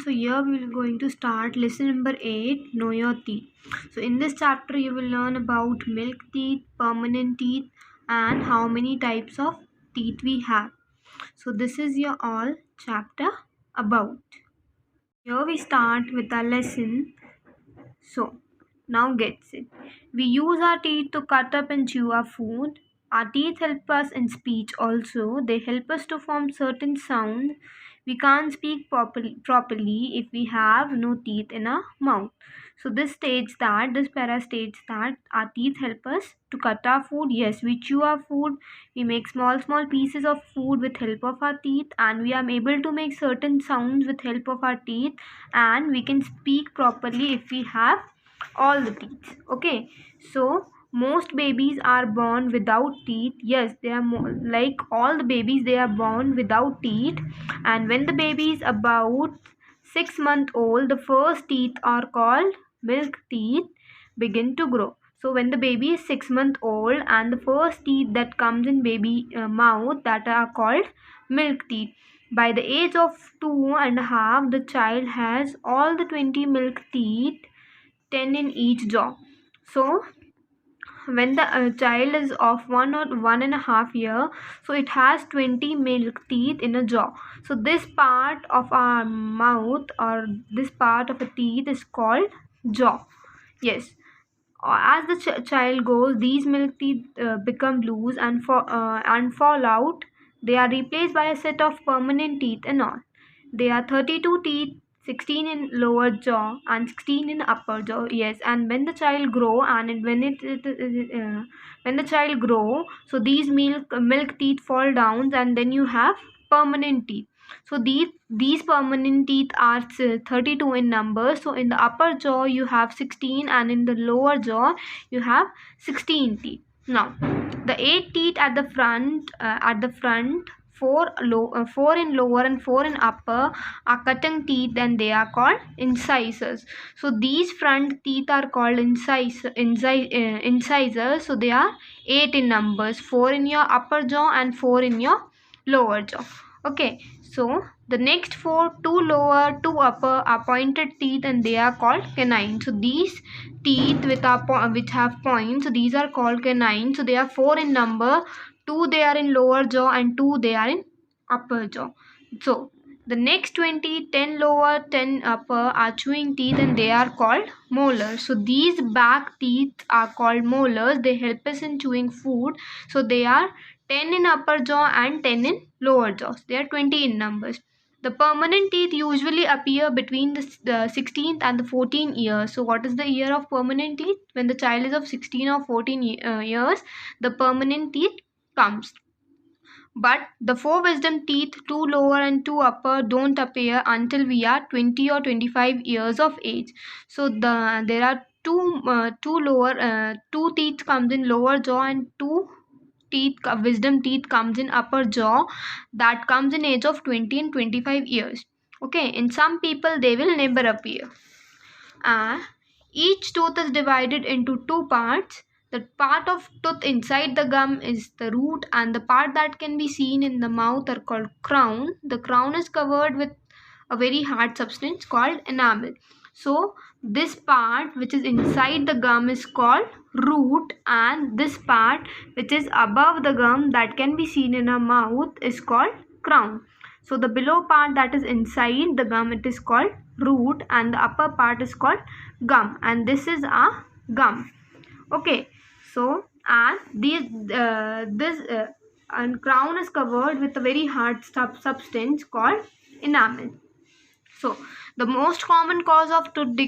So here we are going to start lesson number 8, Know Your Teeth. So in this chapter you will learn about milk teeth, permanent teeth, and how many types of teeth we have. So this is your all chapter about. Here we start with our lesson. So now gets it. We use our teeth to cut up and chew our food. Our teeth help us in speech also. They help us to form certain sounds. We can't speak properly if we have no teeth in our mouth. So this para states that our teeth help us to cut our food. Yes, we chew our food. We make small pieces of food with help of our teeth, and we are able to make certain sounds with help of our teeth, and we can speak properly if we have all the teeth. Okay, so most babies are born without teeth. Yes, they are like all the babies, they are born without teeth, and when the baby is about 6 months old, the first teeth are called milk teeth begin to grow. So when the baby is 6 months old and the first teeth that comes in baby mouth, that are called milk teeth. By the age of 2.5, the child has all the 20 milk teeth, 10 in each jaw. So when the child is of 1 or 1.5 year, so it has 20 milk teeth in a jaw. So this part of our mouth, or this part of a teeth, is called jaw. Yes, as the child goes, these milk teeth become loose and fall out. They are replaced by a set of permanent teeth and all. They are 32 teeth, 16 in lower jaw and 16 in upper jaw. Yes, and when the child grow, when the child grow, so these milk teeth fall down, and then you have permanent teeth. So these permanent teeth are 32 in number. So in the upper jaw you have 16, and in the lower jaw you have 16 teeth. Now the 8 teeth at the front, four in lower and 4 in upper, are cutting teeth, and they are called incisors. So these front teeth are called incisors. So they are 8 in numbers, 4 in your upper jaw and 4 in your lower jaw. Okay, so the next four, 2 lower, 2 upper, are pointed teeth, and they are called canine. So these teeth which have points, so these are called canine. So they are 4 in number, 2 they are in lower jaw and 2 they are in upper jaw. So the next 20, 10 lower, 10 upper, are chewing teeth, and they are called molars. So these back teeth are called molars. They help us in chewing food. So they are 10 in upper jaw and 10 in lower jaws. They are 20 in numbers. The permanent teeth usually appear between the 16th and the 14th year. So what is the year of permanent teeth? When the child is of 16 or 14 years, the permanent teeth comes. But the 4 wisdom teeth, 2 lower and 2 upper, don't appear until we are 20 or 25 years of age. So there are two teeth comes in lower jaw, and 2 wisdom teeth comes in upper jaw, that comes in age of 20 and 25 years. Okay, in some people they will never appear. Each tooth is divided into 2 parts. The part of tooth inside the gum is the root, and the part that can be seen in the mouth are called crown. The crown is covered with a very hard substance called enamel. So this part which is inside the gum is called root, and this part which is above the gum that can be seen in our mouth is called crown. So the below part that is inside the gum, it is called root, and the upper part is called gum, and this is our gum. Okay, so and this and crown is covered with a very hard substance called enamel. So the most common cause of tooth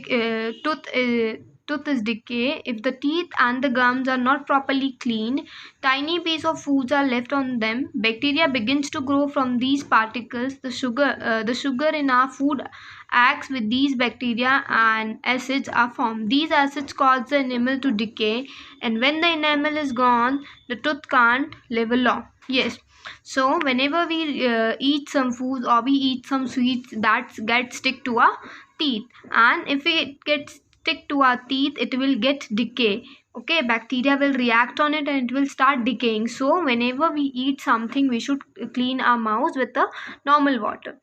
is decay. If the teeth and the gums are not properly cleaned, tiny piece of foods are left on them. Bacteria begins to grow from these particles. The sugar in our food acts with these bacteria, and acids are formed. These acids cause the enamel to decay, and when the enamel is gone, the tooth can't live long. Yes, so whenever we eat some foods or we eat some sweets, that get stick to our teeth, and if it gets stick to our teeth, it will get decay. Okay, bacteria will react on it and it will start decaying. So whenever we eat something, we should clean our mouths with the normal water.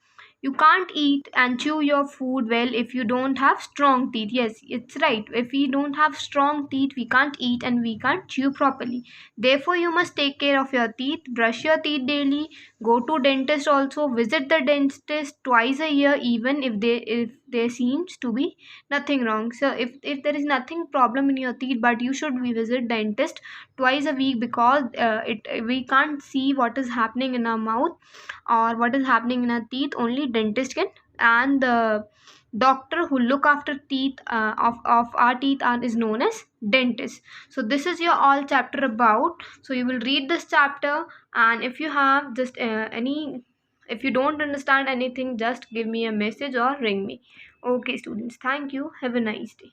You can't eat and chew your food well if you don't have strong teeth. Yes, it's right. If we don't have strong teeth, we can't eat and we can't chew properly. Therefore, you must take care of your teeth, brush your teeth daily, go to dentist also, visit the dentist twice a year, even if there seems to be nothing wrong. So if there is nothing problem in your teeth, but you should visit dentist twice a week, because it we can't see what is happening in our mouth or what is happening in our teeth. Only dentist can, and the doctor who look after teeth of our teeth is known as dentist. So this is your all chapter about. So you will read this chapter, and if you have just any, if you don't understand anything, just give me a message or ring me. Okay students, thank you, have a nice day.